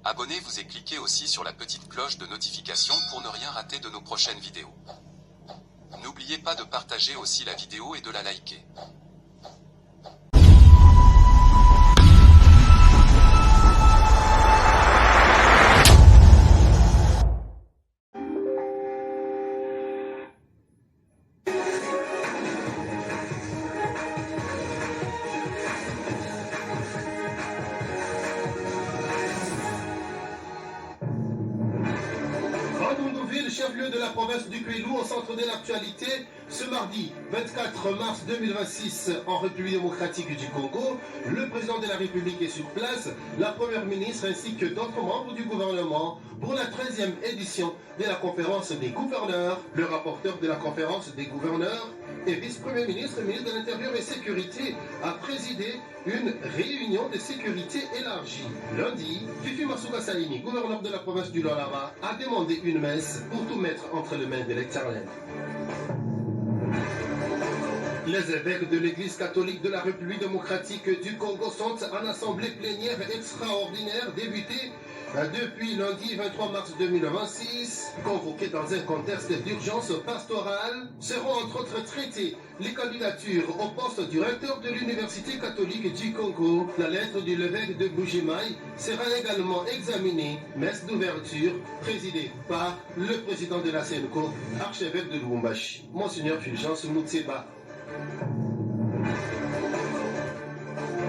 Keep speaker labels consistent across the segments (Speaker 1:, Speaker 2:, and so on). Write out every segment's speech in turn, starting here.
Speaker 1: Abonnez-vous et cliquez aussi sur la petite cloche de notification pour ne rien rater de nos prochaines vidéos. N'oubliez pas de partager aussi la vidéo et de la liker.
Speaker 2: Chef-lieu de la province du Kwilu, au centre de l'actualité, ce mardi 24 mars 2026 en République démocratique du Congo, le président de la République est sur place, la première ministre ainsi que d'autres membres du gouvernement pour la 13e édition de la conférence des gouverneurs. Le rapporteur de la conférence des gouverneurs et vice-premier ministre, ministre de l'Intérieur et Sécurité, a présidé une réunion de sécurité élargie. Lundi, Fifi Masuka Saini, gouverneur de la province du Lualaba, a demandé une messe pour tout mettre entre les mains de l'Éternel. Les évêques de l'Église catholique de la République démocratique du Congo sont en assemblée plénière extraordinaire débutée depuis lundi 23 mars 2026, convoqués dans un contexte d'urgence pastorale, seront entre autres traitées les candidatures au poste du recteur de l'Université catholique du Congo. La lettre du l'évêque de Bujimaï sera également examinée, messe d'ouverture présidée par le président de la CNCO, archevêque de Lubumbashi, Monseigneur Fulgence Moutseba.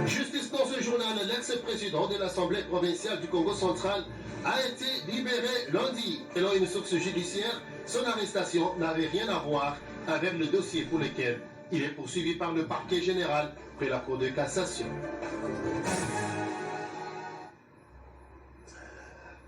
Speaker 2: Justice dans ce journal, l'ex-président de l'Assemblée provinciale du Congo central a été libéré lundi. Selon une source judiciaire, son arrestation n'avait rien à voir avec le dossier pour lequel il est poursuivi par le parquet général près la Cour de cassation.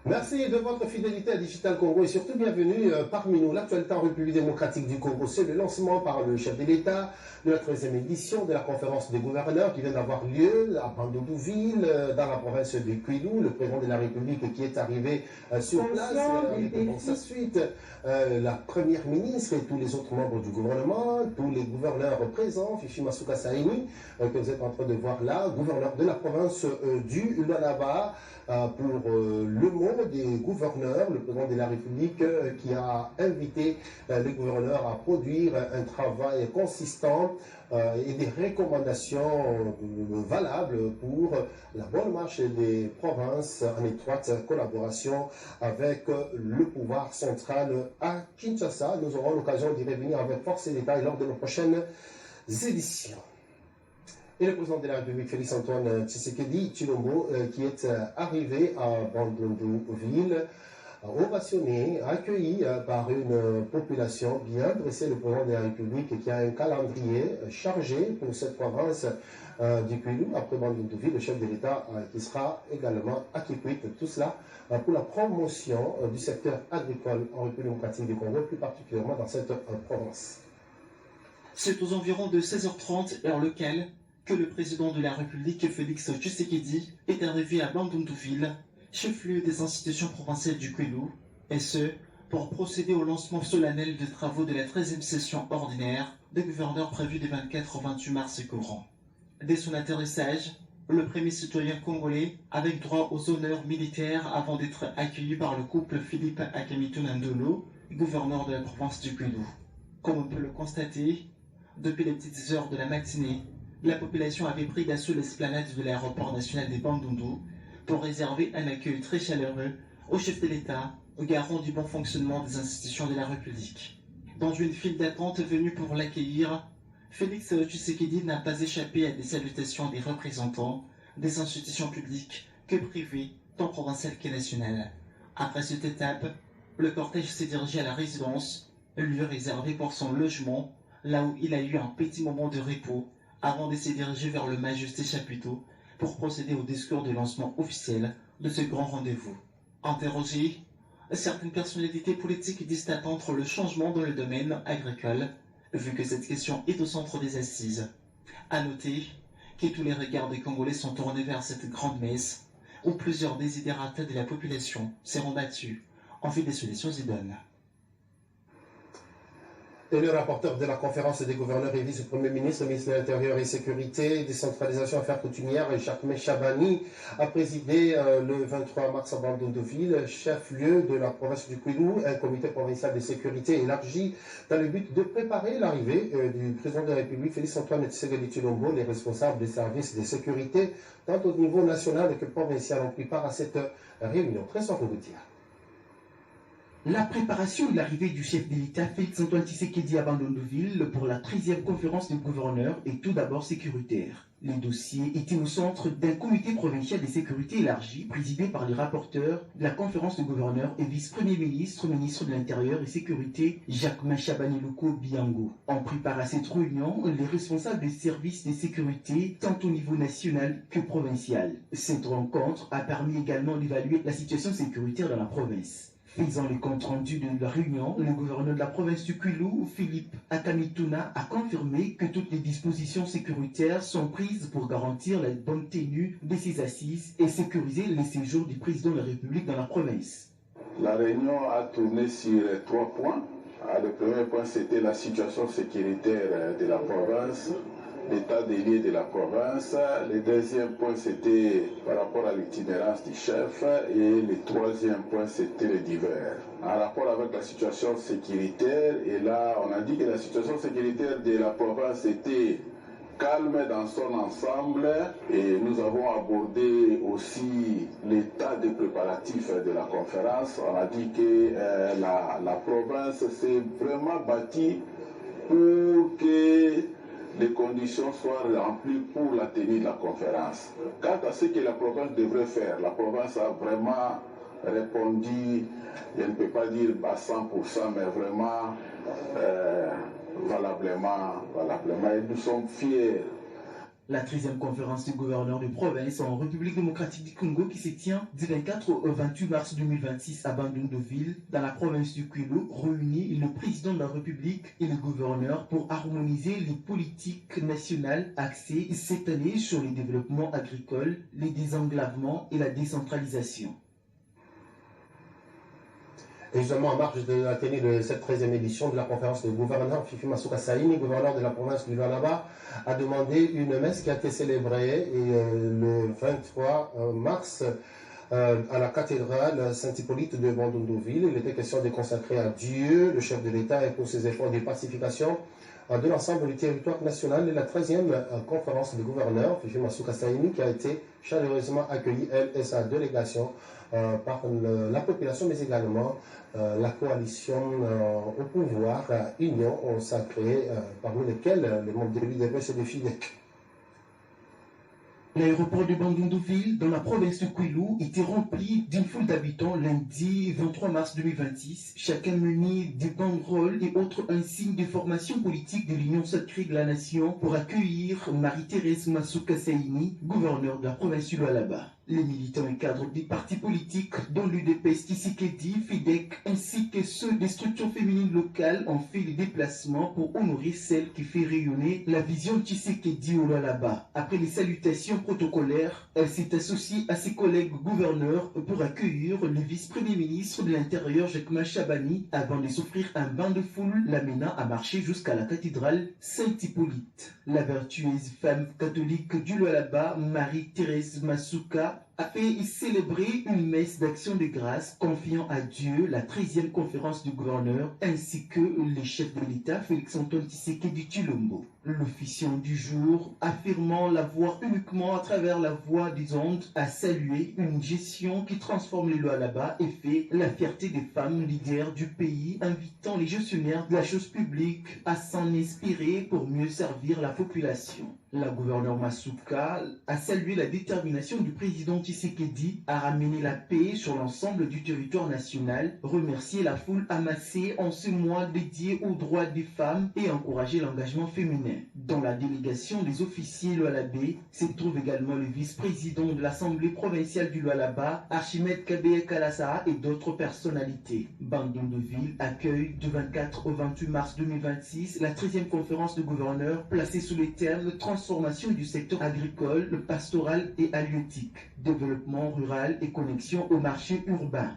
Speaker 2: Merci de votre fidélité à Digital Congo et surtout bienvenue parmi nous. L'actualité en République démocratique du Congo, c'est le lancement par le chef de l'État de la 13e édition de la conférence des gouverneurs qui vient d'avoir lieu à Bandundu-Ville, dans la province de Kwilu. Le président de la République qui est arrivé sur place, dans sa suite, la première ministre et tous les autres membres du gouvernement, tous les gouverneurs présents, Fifi Masuka Saini, que vous êtes en train de voir là, gouverneur de la province du Lualaba, pour le mot des gouverneurs, le président de la République qui a invité les gouverneurs à produire un travail consistant et des recommandations valables pour la bonne marche des provinces en étroite collaboration avec le pouvoir central à Kinshasa. Nous aurons l'occasion d'y revenir avec force et détail lors de nos prochaines éditions. Et le président de la République, Félix-Antoine Tshisekedi Tshilombo, qui est arrivé à Bandundu-Ville, ovationné, accueilli par une population bien dressée. Le président de la République qui a un calendrier chargé pour cette province du Kwilu, après Bandundu-Ville, le chef de l'État qui sera également à Kikwit. Tout cela pour la promotion du secteur agricole en République démocratique du Congo, plus particulièrement dans cette province.
Speaker 3: C'est aux environs de 16h30 heure locale que le président de la République, Félix Tshisekedi, est arrivé à Bandundu-Ville, chef-lieu des institutions provinciales du Kwilu, et ce, pour procéder au lancement solennel des travaux de la 13e session ordinaire des gouverneurs prévue des 24 au 28 mars courant. Dès son atterrissage, le premier citoyen congolais, avec droit aux honneurs militaires avant d'être accueilli par le couple Philippe Akamitu Nandolo, gouverneur de la province du Kwilu. Comme on peut le constater, depuis les petites heures de la matinée, la population avait pris d'assaut l'esplanade de l'aéroport national des Bandundu pour réserver un accueil très chaleureux au chef de l'État, au garant du bon fonctionnement des institutions de la République. Dans une file d'attente venue pour l'accueillir, Félix Tshisekedi n'a pas échappé à des salutations des représentants des institutions publiques que privées, tant provinciales que nationales. Après cette étape, le cortège s'est dirigé à la résidence, lieu réservé pour son logement, là où il a eu un petit moment de repos, avant de se diriger vers le Majesté chapiteau pour procéder au discours de lancement officiel de ce grand rendez-vous. Interrogé, certaines personnalités politiques disent attendre le changement dans le domaine agricole, vu que cette question est au centre des assises. À noter que tous les regards des Congolais sont tournés vers cette grande messe, où plusieurs désidérata de la population seront battus en vue des solutions idoines.
Speaker 2: Et le rapporteur de la conférence des gouverneurs et vice-premier ministre, ministre de l'Intérieur et Sécurité, décentralisation affaires coutumières, Jacques Chabani, a présidé le 23 mars à Bandundu-Ville, chef-lieu de la province du Kwilu, un comité provincial de sécurité élargi dans le but de préparer l'arrivée du président de la République, Félix-Antoine Tshisekedi Tshilombo. Les responsables des services de sécurité, tant au niveau national que provincial, ont pris part à cette réunion. Très sans routière.
Speaker 3: La préparation de l'arrivée du chef de l'État Félix-Antoine Tshisekedi à Bandundu-Ville pour la 13e conférence des gouverneurs est tout d'abord sécuritaire. Les dossiers étaient au centre d'un comité provincial de sécurité élargi présidé par les rapporteurs de la conférence des gouverneurs et vice-premier ministre, ministre de l'Intérieur et Sécurité Jacques Chabani Biango. En préparant à cette réunion, les responsables des services de sécurité tant au niveau national que provincial. Cette rencontre a permis également d'évaluer la situation sécuritaire dans la province. Faisant le compte rendu de la réunion, le gouverneur de la province du Kwilu, Philippe Akamituna, a confirmé que toutes les dispositions sécuritaires sont prises pour garantir la bonne tenue de ces assises et sécuriser les séjours du président de la République dans la province.
Speaker 4: La réunion a tourné sur 3 points. Le premier point, c'était la situation sécuritaire de la province, l'état des lieux de la province. Le deuxième point, c'était par rapport à l'itinérance du chef. Et le troisième point, c'était les divers. En rapport avec la situation sécuritaire, et là, on a dit que la situation sécuritaire de la province était calme dans son ensemble, et nous avons abordé aussi l'état des préparatifs de la conférence. On a dit que la province s'est vraiment bâtie pour que les conditions soient remplies pour la tenue de la conférence. Quant à ce que la province devrait faire, la province a vraiment répondu, je ne peux pas dire à 100%, mais vraiment valablement, et nous sommes fiers.
Speaker 3: La 13e conférence des gouverneurs de province en République démocratique du Congo qui se tient du 24 au 28 mars 2026 à Bandundu-Ville, dans la province du Kwilu, réunit le président de la République et le gouverneur pour harmoniser les politiques nationales axées cette année sur le développement agricole, les désenglavements et la décentralisation.
Speaker 2: Et justement, en marge de la tenue de cette 13e édition de la conférence des gouverneurs, Fifi Masuka Saini, gouverneur de la province du Lualaba, a demandé une messe qui a été célébrée le 23 mars à la cathédrale Saint-Hippolyte de Bandundu-Ville. Il était question de consacrer à Dieu, le chef de l'État, et pour ses efforts de pacification de l'ensemble du territoire national. Et la 13e conférence des gouverneurs, Fifi Masuka Saini, qui a été chaleureusement accueillie, elle et sa délégation, par la population, mais également la coalition au pouvoir, Union sacrée, parmi lesquelles les membres de l'UDPS et de FIDEC.
Speaker 3: L'aéroport de Bandundu-Ville, dans la province de Kwilu, était rempli d'une foule d'habitants lundi 23 mars 2026, chacun muni des banderoles et autres insignes de formation politique de l'Union sacrée de la nation pour accueillir Marie-Thérèse Masuka Saini, gouverneure de la province du Lualaba. Les militants et cadres des partis politiques, dont l'UDPS Tshisekedi, FIDEC, ainsi que ceux des structures féminines locales, ont fait les déplacements pour honorer celle qui fait rayonner la vision de Tshisekedi au Lualaba. Après les salutations protocolaires, elle s'est associée à ses collègues gouverneurs pour accueillir le vice-premier ministre de l'Intérieur, Jacques Chabani, avant de s'offrir un bain de foule l'amenant à marcher jusqu'à la cathédrale Saint-Hippolyte. La vertueuse femme catholique du Lualaba, Marie-Thérèse Masuka, a fait célébrer une messe d'action de grâce confiant à Dieu la 13e conférence du gouverneur ainsi que les chefs de l'État Félix-Antoine Tshisekedi Tshilombo. L'officiant du jour, affirmant la voix uniquement à travers la voix des ondes, a salué une gestion qui transforme les Lualaba et fait la fierté des femmes leaders du pays, invitant les gestionnaires de la chose publique à s'en inspirer pour mieux servir la population. La gouverneure Masuka a salué la détermination du président Tshisekedi à ramener la paix sur l'ensemble du territoire national, remercier la foule amassée en ce mois dédié aux droits des femmes et encourager l'engagement féminin. Dans la délégation des officiers Lualabé se trouve également le vice-président de l'Assemblée provinciale du Lualaba, Archimède Kabeye Kalasa et d'autres personnalités. Bandundu-Ville accueille du 24 au 28 mars 2026 la 13e conférence de gouverneurs placée sous les termes transformation du secteur agricole, pastoral et halieutique, développement rural et connexion au marché urbain.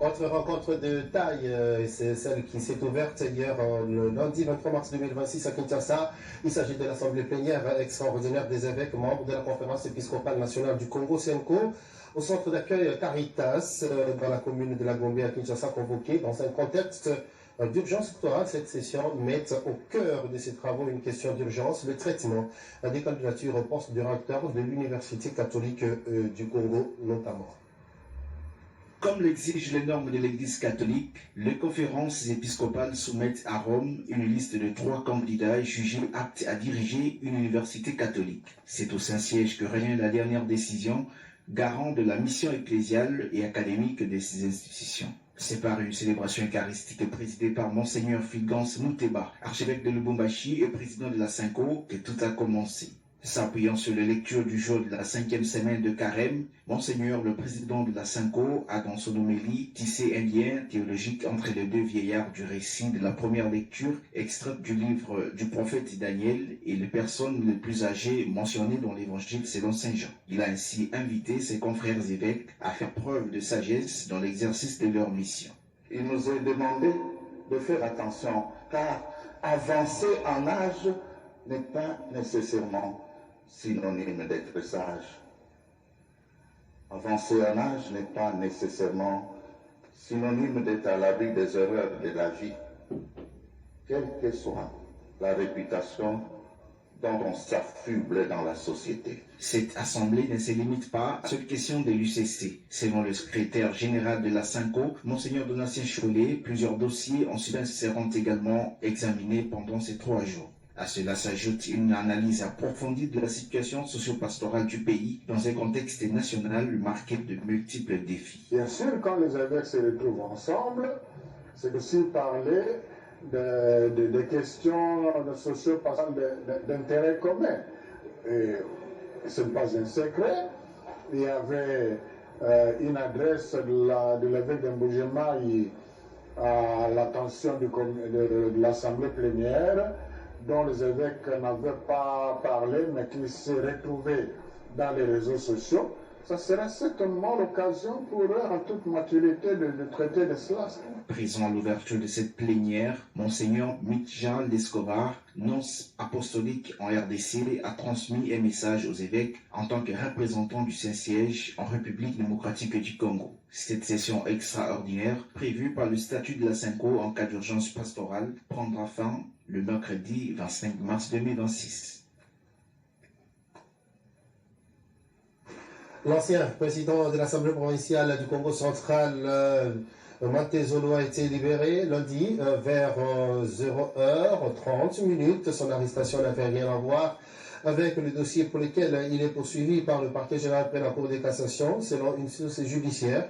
Speaker 2: Autre rencontre de taille, c'est celle qui s'est ouverte hier, le lundi 23 mars 2026 à Kinshasa. Il s'agit de l'Assemblée plénière extraordinaire des évêques, membres de la Conférence épiscopale nationale du Congo, CENCO, au centre d'accueil Caritas, dans la commune de la Gombe à Kinshasa, convoqué dans un contexte d'urgence électorale. Cette session met au cœur de ses travaux une question d'urgence, le traitement des candidatures au poste de recteur de l'Université catholique du Congo notamment.
Speaker 3: Comme l'exigent les normes de l'Église catholique, les conférences épiscopales soumettent à Rome une liste de 3 candidats jugés aptes à diriger une université catholique. C'est au Saint-Siège que revient la dernière décision, garant de la mission ecclésiale et académique de ces institutions. C'est par une célébration eucharistique présidée par Monseigneur Fulgence Mouteba, archevêque de Lubumbashi et président de la CENCO, que tout a commencé. S'appuyant sur les lectures du jour de la 5e semaine de Carême, Monseigneur, le président de la CENCO, a dans son homélie tissé un lien théologique entre les 2 vieillards du récit de la première lecture, extraite du livre du prophète Daniel, et les personnes les plus âgées mentionnées dans l'évangile selon Saint Jean. Il a ainsi invité ses confrères évêques à faire preuve de sagesse dans l'exercice de leur mission.
Speaker 5: Il nous est demandé de faire attention, car avancer en âge n'est pas nécessairement synonyme d'être sage. Avancer en âge n'est pas nécessairement synonyme d'être à l'abri des erreurs de la vie, quelle que soit la réputation dont on s'affuble dans la société.
Speaker 3: Cette assemblée ne se limite pas à cette question de l'UCC. Selon le secrétaire général de la CENCO, Monseigneur Donatien Cholet, plusieurs dossiers en Sudan seront également examinés pendant ces 3 jours. À cela s'ajoute une analyse approfondie de la situation socio-pastorale du pays dans un contexte national marqué de multiples défis.
Speaker 6: Bien sûr, quand les évêques se retrouvent ensemble, c'est aussi parler des questions socio-pastorales d'intérêt commun. Et ce n'est pas un secret. Il y avait une adresse de l'évêque d'Mbujimai à l'attention de l'Assemblée plénière, dont les évêques n'avaient pas parlé, mais qui s'est retrouvé dans les réseaux sociaux. Ça sera certainement l'occasion pour eux, en toute maturité, de traiter de cela.
Speaker 3: Présent à l'ouverture de cette plénière, Monseigneur Mitjal Lescobar, nonce apostolique en RDC, a transmis un message aux évêques en tant que représentant du Saint-Siège en République démocratique du Congo. Cette session extraordinaire, prévue par le statut de la CENCO en cas d'urgence pastorale, prendra fin le mercredi 25 mars 2026.
Speaker 2: L'ancien président de l'Assemblée provinciale du Congo central, Mantezolo, a été libéré lundi vers 0h30. Son arrestation n'avait rien à voir avec le dossier pour lequel il est poursuivi par le parquet général près la Cour de cassation. Selon une source judiciaire,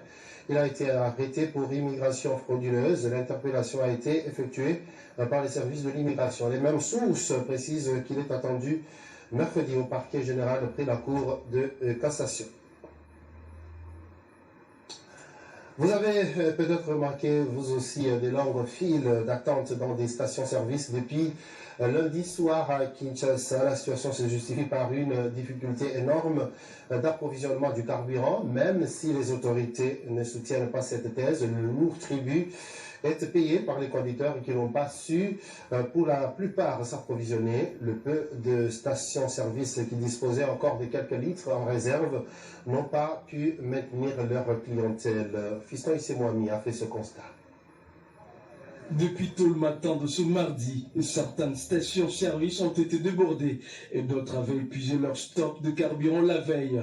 Speaker 2: il a été arrêté pour immigration frauduleuse. L'interpellation a été effectuée par les services de l'immigration. Les mêmes sources précisent qu'il est attendu mercredi au parquet général près la Cour de cassation. Vous avez peut-être remarqué, vous aussi, des longues files d'attente dans des stations-service depuis lundi soir à Kinshasa. La situation se justifie par une difficulté énorme d'approvisionnement du carburant, même si les autorités ne soutiennent pas cette thèse. Le lourd tribut est payé par les conducteurs qui n'ont pas su, pour la plupart, s'approvisionner. Le peu de stations-service qui disposaient encore de quelques litres en réserve n'ont pas pu maintenir leur clientèle. Fiston Issemouami a fait ce constat.
Speaker 7: Depuis tôt le matin de ce mardi, certaines stations-service ont été débordées et d'autres avaient épuisé leur stock de carburant la veille.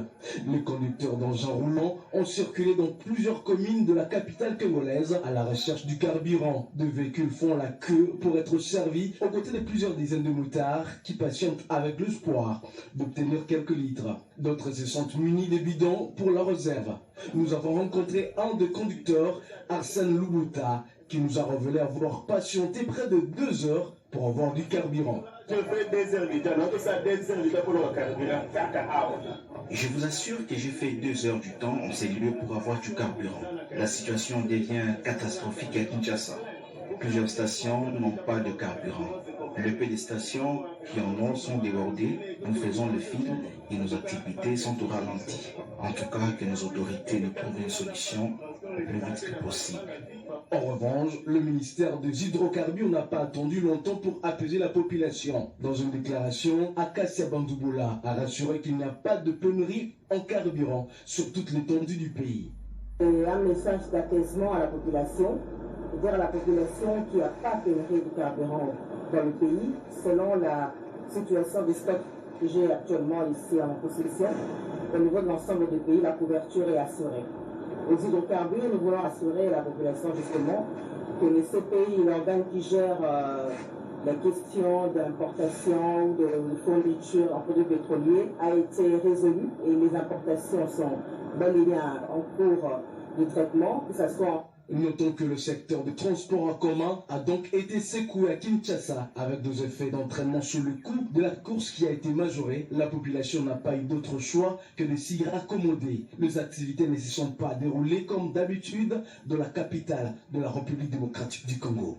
Speaker 7: Les conducteurs d'engins roulants ont circulé dans plusieurs communes de la capitale congolaise à la recherche du carburant. Des véhicules font la queue pour être servis aux côtés de plusieurs dizaines de motards qui patientent avec l'espoir d'obtenir quelques litres. D'autres se sont munis de bidons pour la réserve. Nous avons rencontré un des conducteurs, Arsène Lubuta, qui nous a révélé avoir patienté près de 2 heures pour avoir du carburant.
Speaker 3: Je vous assure que j'ai fait 2 heures du temps en ces lieux pour avoir du carburant. La situation devient catastrophique à Kinshasa. Plusieurs stations n'ont pas de carburant. Le peu des stations qui en ont sont débordées, nous faisons le fil et nos activités sont au ralenti. En tout cas, que nos autorités nous trouvent une solution le plus vite que possible.
Speaker 7: En revanche, le ministère des Hydrocarbures n'a pas attendu longtemps pour apaiser la population. Dans une déclaration, Akassia Bandouboula a rassuré qu'il n'y a pas de pénurie en carburant sur toute l'étendue du pays.
Speaker 8: Et un message d'apaisement à la population, c'est-à-dire à la population qui n'a pas pénurie de carburant dans le pays, selon la situation des stocks que j'ai actuellement ici en possession. Au niveau de l'ensemble du pays, la couverture est assurée. Aux hydrocarbures, nous voulons assurer la population justement que le CPI, l'organe qui gère la question d'importation de fourniture en produits pétroliers, a été résolu et les importations sont bel et bien en cours de traitement, que ce soit.
Speaker 7: Notons que le secteur de transport en commun a donc été secoué à Kinshasa avec des effets d'entraînement sur le coût de la course qui a été majoré. La population n'a pas eu d'autre choix que de s'y raccommoder. Les activités ne se sont pas déroulées comme d'habitude dans la capitale de la République démocratique du Congo.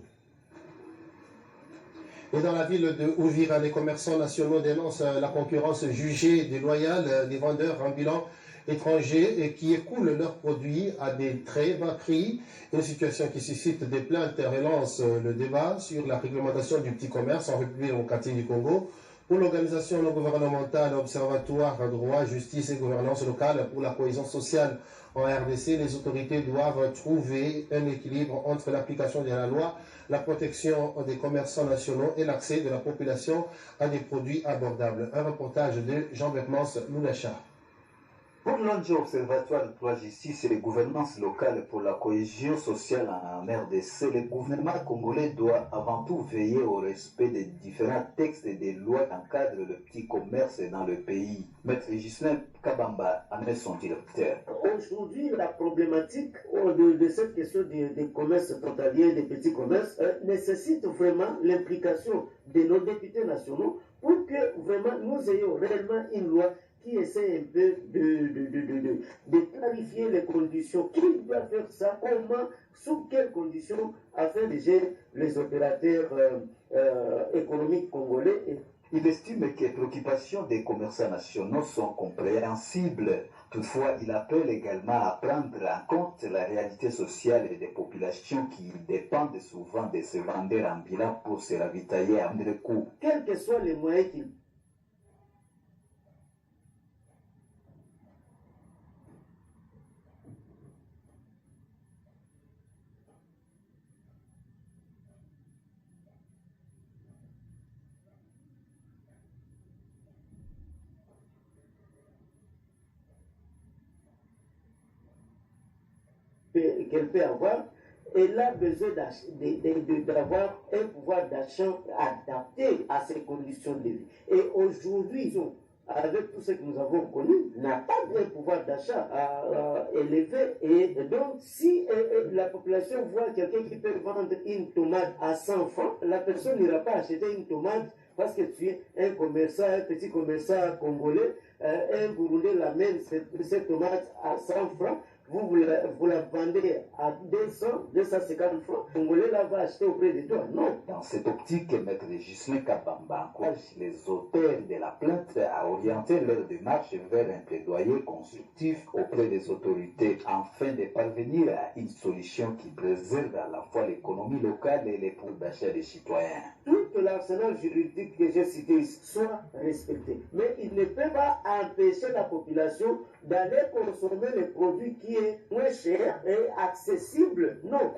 Speaker 2: Et dans la ville de Uvira, les commerçants nationaux dénoncent la concurrence jugée déloyale des vendeurs ambulants étrangers et qui écoulent leurs produits à des très bas prix, une situation qui suscite des plaintes et relance le débat sur la réglementation du petit commerce en République démocratique du Congo. Pour l'organisation non gouvernementale Observatoire droit, justice et gouvernance locale pour la cohésion sociale en RDC, les autorités doivent trouver un équilibre entre l'application de la loi, la protection des commerçants nationaux et l'accès de la population à des produits abordables. Un reportage de Jean Bermans Loulacha.
Speaker 9: Pour l'ONG Observatoire de droit, justice et de gouvernance locale pour la cohésion sociale en RDC, le gouvernement congolais doit avant tout veiller au respect des différents textes et des lois qui encadrent le petit commerce dans le pays. Maître Gislain Kabamba en est son directeur.
Speaker 10: Aujourd'hui, la problématique de cette question des commerces frontaliers, des petits commerces, nécessite vraiment l'implication de nos députés nationaux pour que vraiment nous ayons réellement une loi qui essaie un peu de clarifier les conditions. Qui doit faire ça? Comment? Sous quelles conditions? Afin de gérer les opérateurs économiques congolais.
Speaker 9: Il estime que les préoccupations des commerçants nationaux sont compréhensibles. Toutefois, il appelle également à prendre en compte la réalité sociale des populations qui dépendent souvent de ces vendeurs ambulants pour se ravitailler à moindre coût.
Speaker 10: Quels que soient les moyens qu'ils qu'elle peut avoir, elle a besoin d'avoir un pouvoir d'achat adapté à ses conditions de vie. Et aujourd'hui, avec tout ce que nous avons connu, n'a pas de pouvoir d'achat élevé. Et donc, si la population voit quelqu'un qui peut vendre une tomate à 100 francs, la personne n'ira pas acheter une tomate parce que tu es un commerçant, un petit commerçant congolais, un Burundais l'amène cette tomate à 100 francs. Vous la vendez à 250 francs, le Congolais la va acheter auprès de toi. Non.
Speaker 9: Dans cette optique, Maître Gislain Kabamba encourage les auteurs de la plainte à orienter leur démarche vers un plaidoyer constructif auprès des autorités, afin de parvenir à une solution qui préserve à la fois l'économie locale et les pouvoirs d'achat des citoyens.
Speaker 10: Tout l'arsenal juridique que j'ai cité soit respecté. Mais il ne peut pas empêcher la population d'aller consommer les produits qui est moins cher et accessible. Non.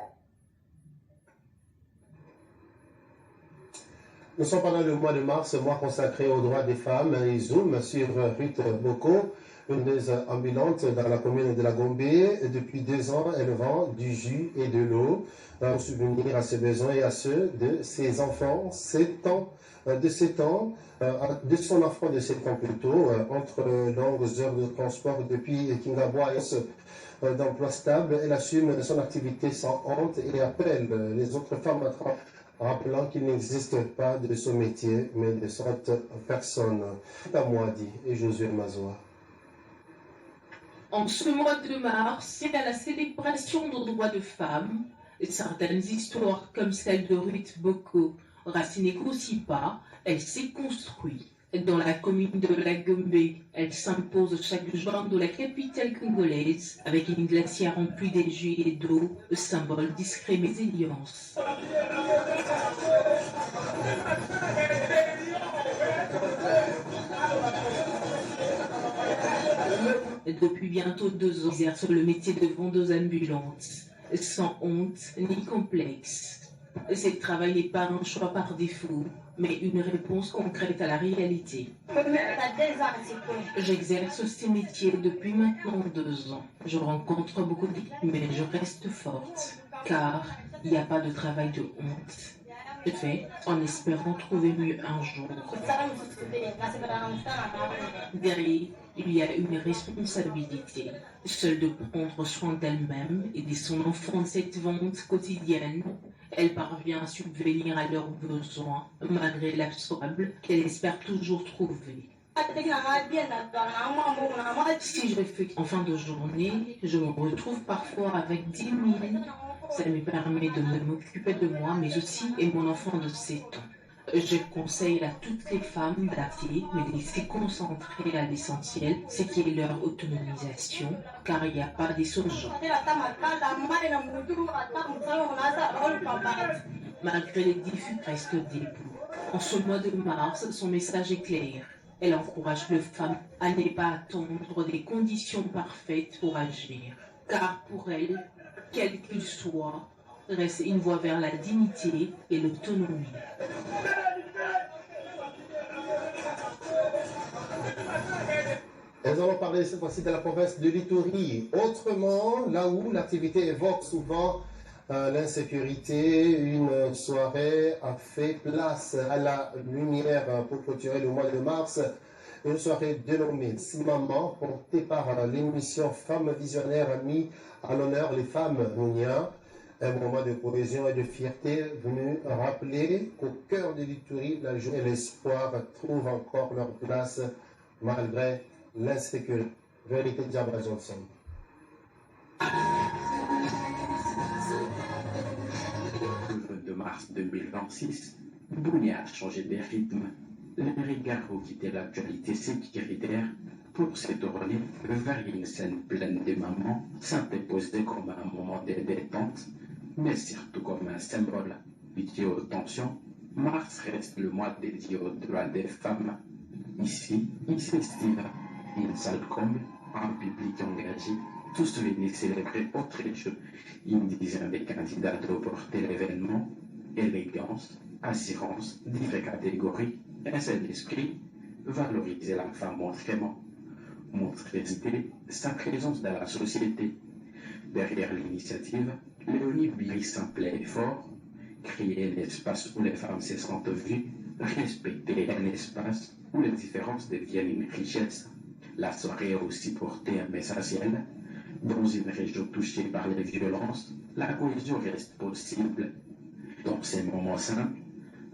Speaker 2: Nous sommes pendant le mois de mars, mois consacré aux droits des femmes, et zoom sur Ruth Boko, une neuse ambulante dans la commune de la Gombe. Depuis 2 ans, elle vend du jus et de l'eau pour subvenir à ses besoins et à ceux de ses enfants. De son enfant de 7 ans plutôt, entre longues heures de transport depuis Kingabwa d'emploi stable, elle assume son activité sans honte et appelle les autres femmes rappelant qu'il n'existe pas de ce métier, mais de cette personne. Tamouadi et Josué Mazoua.
Speaker 11: En ce mois de mars, c'est à la célébration des droits de femmes, et certaines histoires comme celle de Ruth Boko Raci ne grossit pas, elle s'est construite. Dans la commune de la Gombe, elle s'impose chaque jour de la capitale congolaise avec une glacière remplie de jus et d'eau, symbole discret mais résilience. Depuis bientôt 2 ans, exerce le métier de vendeuse ambulante, sans honte ni complexe. Ce travail n'est pas un choix par défaut, mais une réponse concrète à la réalité. J'exerce ce métier depuis maintenant 2 ans. Je rencontre beaucoup de difficultés, mais je reste forte, car il n'y a pas de travail de honte. Je fais en espérant trouver mieux un jour. Derrière, il y a une responsabilité, celle de prendre soin d'elle-même et de son enfant de cette vente quotidienne. Elle parvient à subvenir à leurs besoins, malgré l'absurde qu'elle espère toujours trouver. Si je fais en fin de journée, je me retrouve parfois avec 10 000. Ça me permet de m'occuper de moi, mais aussi de mon enfant de 7 ans. Je conseille à toutes les femmes d'appeler, mais de se concentrer à l'essentiel, ce qui est leur autonomisation, car il n'y a pas de solution. Malgré les défis, reste debout. En ce mois de mars, son message est clair. Elle encourage les femmes à ne pas attendre des conditions parfaites pour agir, car pour elle, quel qu'il soit, reste une voie vers la dignité et l'autonomie.
Speaker 2: Nous allons parler cette fois-ci de la province de l'Ituri. Autrement, là où l'activité évoque souvent l'insécurité, une soirée a fait place à la lumière pour clôturer le mois de mars. Une soirée dénommée Simama, portée par l'émission Femmes Visionnaires, a mis à l'honneur les femmes Nounia. Un moment de cohésion et de fierté venu rappeler qu'au cœur de l'Ituri, la joie et l'espoir trouvent encore leur place malgré l'insécurité. Vérité Diabla Johnson.
Speaker 12: Le 2 mars 2026, Bounia a changé de rythme. Les regards ont quitté l'actualité sécuritaire pour se tourner vers une scène pleine de mamans, s'imposer comme un moment de détente, mais surtout comme un symbole dédié aux tensions. Mars reste le mois dédié aux droits des femmes. Ici, il s'estime une salle comble, un public engagé, tous venus célébrer Autriche, une dizaine de candidats reporter l'événement, élégance, assurance, diverses catégories, un seul esprit, valoriser la femme autrement, montrer sa présence dans la société. Derrière l'initiative, Léonie Billy semblait fort, créer un espace où les femmes se sentent vues, respecter un espace où les différences deviennent une richesse. La soirée a aussi porté un message. Dans une région touchée par les violences, la cohésion reste possible. Dans ces moments simples,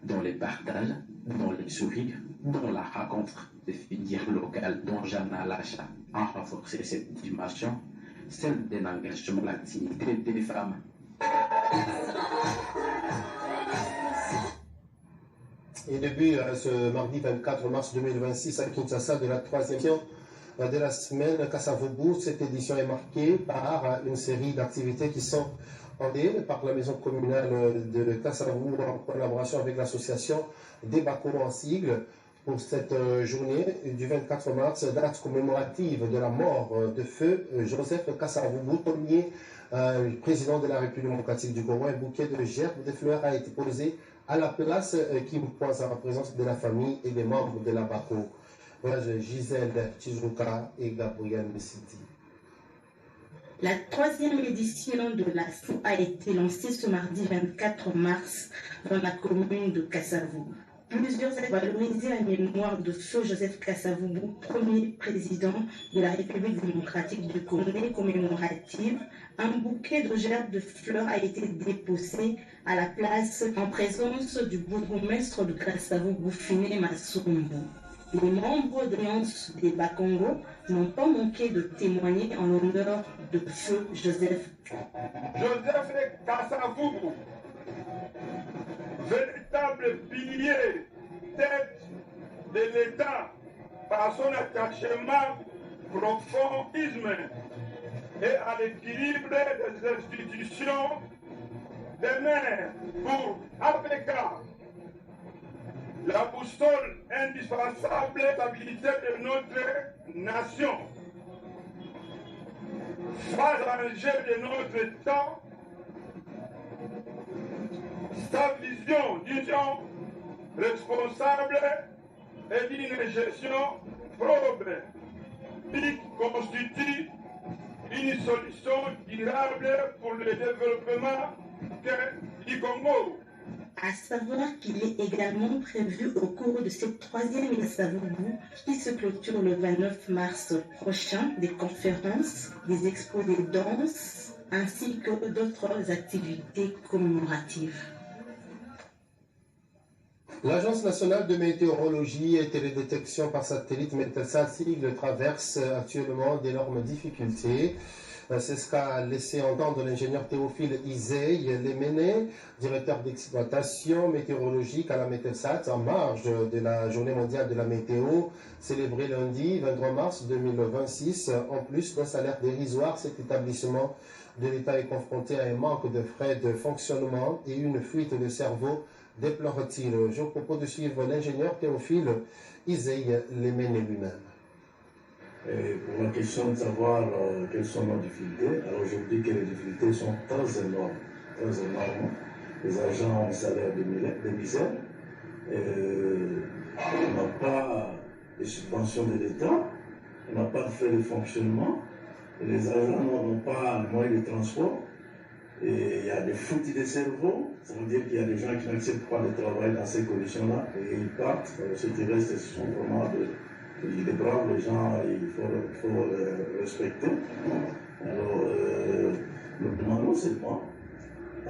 Speaker 12: dans les partages, dans les sourires, dans la rencontre des figures locales dont Jana Lacha a renforcé cette dimension, celle de l'engagement, l'activité des femmes.
Speaker 2: Et depuis ce mardi 24 mars 2026 à Kinshasa de la 3e édition de la semaine Kasavubu, cette édition est marquée par une série d'activités qui sont ordonnées par la maison communale de Kasavubu en collaboration avec l'association des Bako en sigle pour cette journée du 24 mars, date commémorative de la mort de feu Joseph Kasavubu, premier président de la République démocratique du Congo. Un bouquet de gerbes de fleurs a été posé à la place qui pointe en présence de la famille et des membres de la Bako. Voilà, Gisèle Chizuka et Gabriel Messidi.
Speaker 13: La 3e édition de la FOU a été lancée ce mardi 24 mars dans la commune de Kasavubu. Plusieurs ont valorisé la mémoire de feu Joseph Kasavubu, premier président de la République démocratique du Congo. Commémorative, un bouquet de gerbes de fleurs a été déposé à la place en présence du bourgmestre de Kasavubu, Fine Masumbu. Les membres de l'Alliance des Bakongo n'ont pas manqué de témoigner en l'honneur de feu Joseph.
Speaker 14: Joseph Kasavubu, véritable pilier, tête de l'État par son attachement profond et à l'équilibre des institutions, des maires pour APK, la boussole indispensable de la stabilité de notre nation. Face à l'enjeu de notre temps, sa vision d'union responsable et d'une gestion propre qui constitue une solution durable pour le développement du Congo.
Speaker 13: À savoir qu'il est également prévu au cours de cette troisième Savougou qui se clôture le 29 mars prochain des conférences, des expos de danse ainsi que d'autres activités commémoratives.
Speaker 2: L'Agence nationale de météorologie et télédétection par satellite Metelsat sigle traverse actuellement d'énormes difficultés. C'est ce qu'a laissé entendre l'ingénieur Théophile Izey Lemene, directeur d'exploitation météorologique à la Metelsat, en marge de la Journée mondiale de la météo, célébrée lundi 23 mars 2026. En plus d'un salaire dérisoire, cet établissement de l'État est confronté à un manque de frais de fonctionnement et une fuite de cerveau, déplore-t-il. Je vous propose de suivre l'ingénieur Théophile Izey Lemene lui-même.
Speaker 15: Pour la question de savoir quelles sont nos difficultés, alors je vous dis que les difficultés sont très énormes, très énormes. Les agents ont un salaire de misère, on n'a pas de subvention de l'État, on n'a pas de frais de fonctionnement, et les agents n'ont pas le moyen de transport, et il y a des fuites de cerveau, ça veut dire qu'il y a des gens qui n'acceptent pas de travailler dans ces conditions-là, et ils partent, ceux qui restent, ce sont vraiment des braves, les gens, il faut les respecter. Alors, nous demandons seulement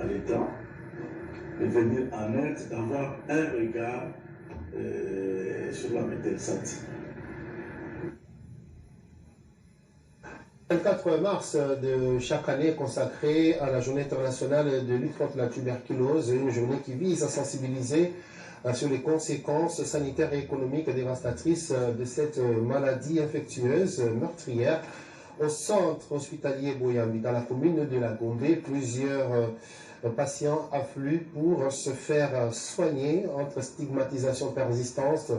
Speaker 15: à l'État de venir en aide, d'avoir un regard sur la Metelsat.
Speaker 2: Le 4 mars de chaque année est consacré à la Journée internationale de lutte contre la tuberculose, une journée qui vise à sensibiliser sur les conséquences sanitaires et économiques dévastatrices de cette maladie infectieuse meurtrière. Au centre hospitalier Boyambi, dans la commune de la Gombe, plusieurs patients affluent pour se faire soigner entre stigmatisation persistante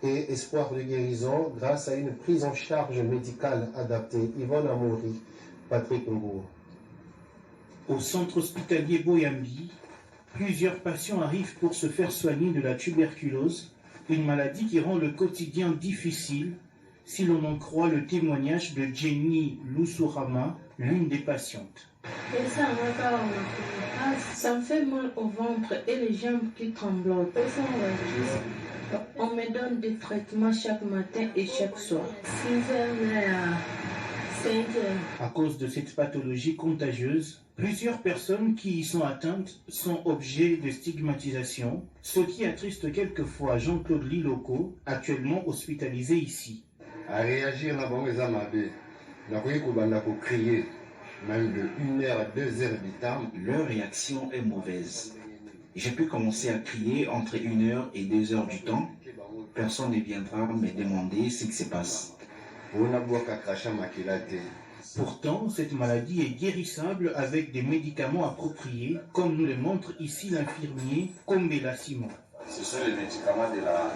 Speaker 2: et espoir de guérison grâce à une prise en charge médicale adaptée. Yvonne Amouri, Patrick Ngour.
Speaker 16: Au centre hospitalier Boyambi, plusieurs patients arrivent pour se faire soigner de la tuberculose, une maladie qui rend le quotidien difficile, si l'on en croit le témoignage de Jenny Lusurama, l'une des patientes.
Speaker 17: Ça me fait mal au ventre et les jambes qui tremblent. On me donne des traitements chaque matin et chaque soir. 6h à 5h.
Speaker 16: À cause de cette pathologie contagieuse, plusieurs personnes qui y sont atteintes sont objets de stigmatisation, ce qui attriste quelquefois Jean-Claude Liloko, actuellement hospitalisé ici.
Speaker 18: À réagir, crier, même de 1h à 2h du temps.
Speaker 12: Leur réaction est mauvaise. J'ai pu commencer à crier entre 1h et 2h du temps. Personne ne viendra me demander ce qui se passe.
Speaker 16: Pourtant, cette maladie est guérissable avec des médicaments appropriés, comme nous le montre ici l'infirmier Kombela Simon.
Speaker 19: Ce sont les médicaments de la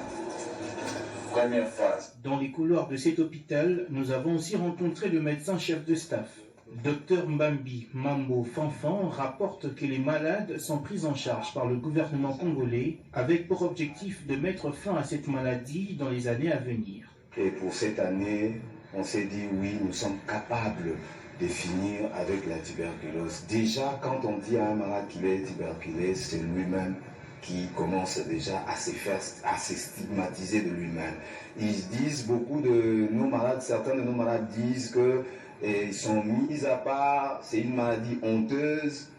Speaker 19: première phase.
Speaker 16: Dans les couloirs de cet hôpital, nous avons aussi rencontré le médecin chef de staff. Dr Mbambi Mambo Fanfan rapporte que les malades sont pris en charge par le gouvernement congolais avec pour objectif de mettre fin à cette maladie dans les années à venir.
Speaker 20: Et pour cette année, on s'est dit oui, nous sommes capables de finir avec la tuberculose. Déjà, quand on dit à un malade qu'il est tuberculeux, c'est lui-même qui commence déjà à se stigmatiser de lui-même. Ils disent, beaucoup de nos malades, certains de nos malades disent que ils sont mis à part, c'est une maladie honteuse,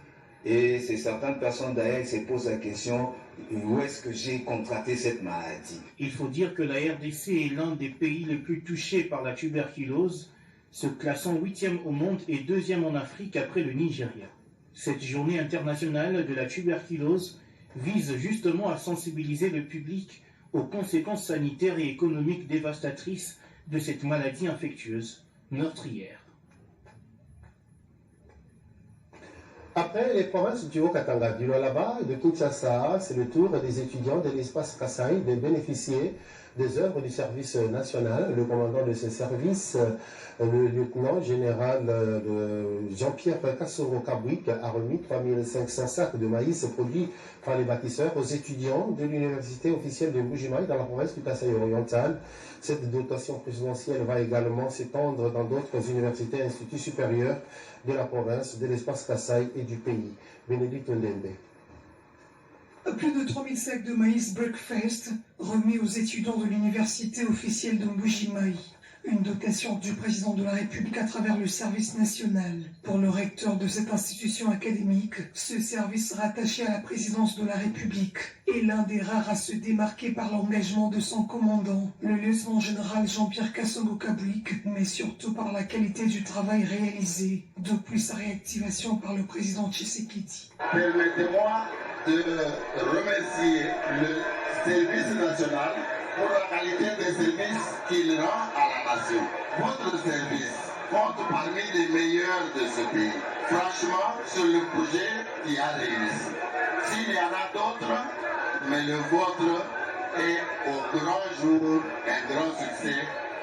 Speaker 20: et c'est certaines personnes d'ailleurs qui se posent la question, où est-ce que j'ai contracté cette maladie?
Speaker 16: Il faut dire que la RDC est l'un des pays les plus touchés par la tuberculose, se classant 8e au monde et 2e en Afrique après le Nigeria. Cette journée internationale de la tuberculose vise justement à sensibiliser le public aux conséquences sanitaires et économiques dévastatrices de cette maladie infectieuse meurtrière.
Speaker 2: Après les provinces du Haut-Katanga, du Lualaba et de Kinshasa, c'est le tour des étudiants de l'espace Kasaï de bénéficier des œuvres du service national. Le commandant de ce service, le lieutenant général Jean-Pierre Kassoro Kabouik, a remis 3500 sacs de maïs produits par les bâtisseurs aux étudiants de l'université officielle de Mbujimaï dans la province du Kasaï oriental. Cette dotation présidentielle va également s'étendre dans d'autres universités et instituts supérieurs de la province, de l'espace Kasaï et du pays. Bénédicte Ndembe.
Speaker 21: Plus de 3000 sacs de maïs breakfast remis aux étudiants de l'université officielle de Mbujimaï. Une dotation du président de la République à travers le service national. Pour le recteur de cette institution académique, ce service rattaché à la présidence de la République est l'un des rares à se démarquer par l'engagement de son commandant, le lieutenant général Jean-Pierre Kassongo Kabouik, mais surtout par la qualité du travail réalisé depuis sa réactivation par le président Tshisekedi.
Speaker 19: Permettez-moi de remercier le service national pour la qualité des services qu'il rend à la nation. Votre service compte parmi les meilleurs de ce pays. Franchement, sur le projet qui a réussi. S'il y en a d'autres, mais le vôtre est au grand jour un grand succès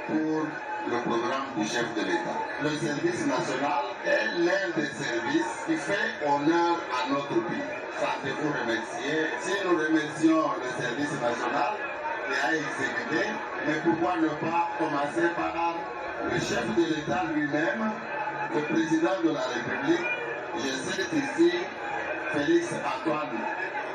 Speaker 19: pour le programme du chef de l'État. Le service national est l'un des services qui fait honneur à notre pays. Sentez-vous remercier. Si nous remercions le service national, à exécuter, mais pourquoi ne pas commencer par le chef de l'État lui-même, le président de la République, je cite ici Félix Antoine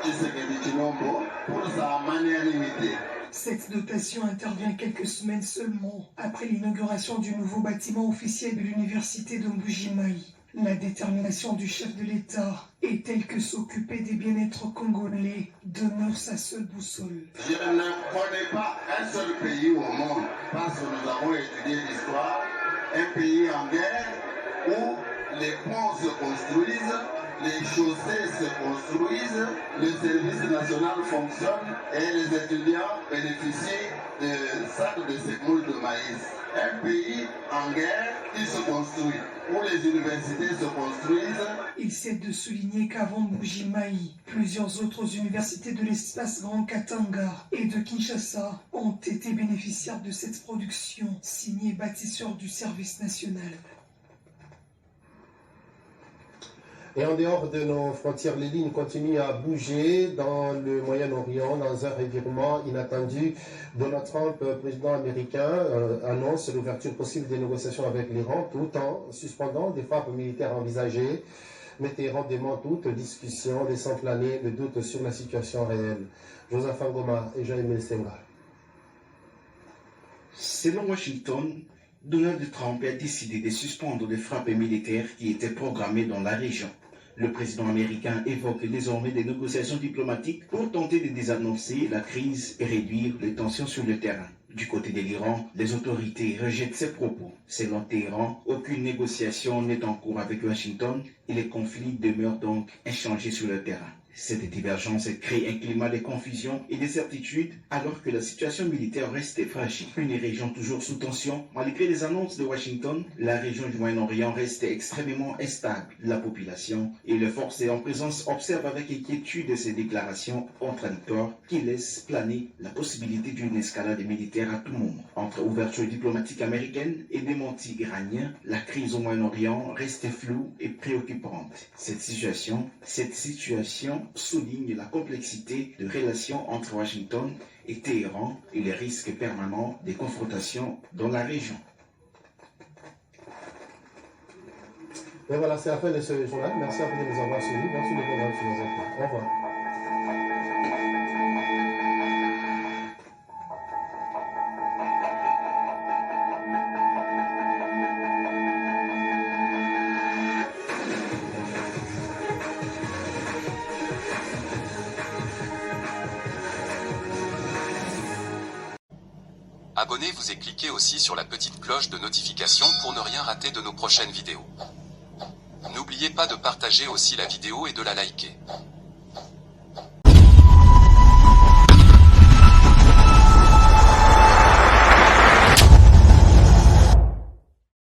Speaker 19: Tshisekedi Tshilombo pour sa magnanimité.
Speaker 21: Cette dotation intervient quelques semaines seulement après l'inauguration du nouveau bâtiment officiel de l'université de Mbujimaï. La détermination du chef de l'État est telle que s'occuper des bien-être congolais demeure sa seule boussole.
Speaker 19: Je ne connais pas un seul pays au monde, parce que nous avons étudié l'histoire, un pays en guerre où les ponts se construisent, les chaussées se construisent, le service national fonctionne et les étudiants bénéficient de sacs de semoule de maïs. Un pays en guerre qui se construit, où les universités se construisent.
Speaker 21: Il s'est de souligner qu'avant Mbujimaï, plusieurs autres universités de l'espace Grand Katanga et de Kinshasa ont été bénéficiaires de cette production, signée bâtisseur du service national.
Speaker 2: Et en dehors de nos frontières, les lignes continuent à bouger dans le Moyen-Orient dans un revirement inattendu. Donald Trump, président américain, annonce l'ouverture possible des négociations avec l'Iran tout en suspendant des frappes militaires envisagées. Mais Téhéran dément toute discussion, laissant planer le doute sur la situation réelle. Joseph Ngoma et Jean-Emile Senga.
Speaker 12: Selon Washington, Donald Trump a décidé de suspendre les frappes militaires qui étaient programmées dans la région. Le président américain évoque désormais des négociations diplomatiques pour tenter de désannoncer la crise et réduire les tensions sur le terrain. Du côté de l'Iran, les autorités rejettent ces propos. Selon Téhéran, aucune négociation n'est en cours avec Washington et les conflits demeurent donc inchangés sur le terrain. Cette divergence crée un climat de confusion et d'incertitude alors que la situation militaire reste fragile. Une région toujours sous tension, malgré les annonces de Washington, la région du Moyen-Orient reste extrêmement instable. La population et les forces en présence observent avec inquiétude ces déclarations contradictoires qui laissent planer la possibilité d'une escalade militaire à tout moment. Entre ouverture diplomatique américaine et démenti iranien, la crise au Moyen-Orient reste floue et préoccupante. Cette situation souligne la complexité de relations entre Washington et Téhéran et les risques permanents des confrontations dans la région.
Speaker 2: Et voilà, c'est la fin de ce journal. Merci à vous de nous avoir suivis. Merci de vous avoir suivis. Au revoir.
Speaker 1: Abonnez-vous et cliquez aussi sur la petite cloche de notification pour ne rien rater de nos prochaines vidéos. N'oubliez pas de partager aussi la vidéo et de la liker.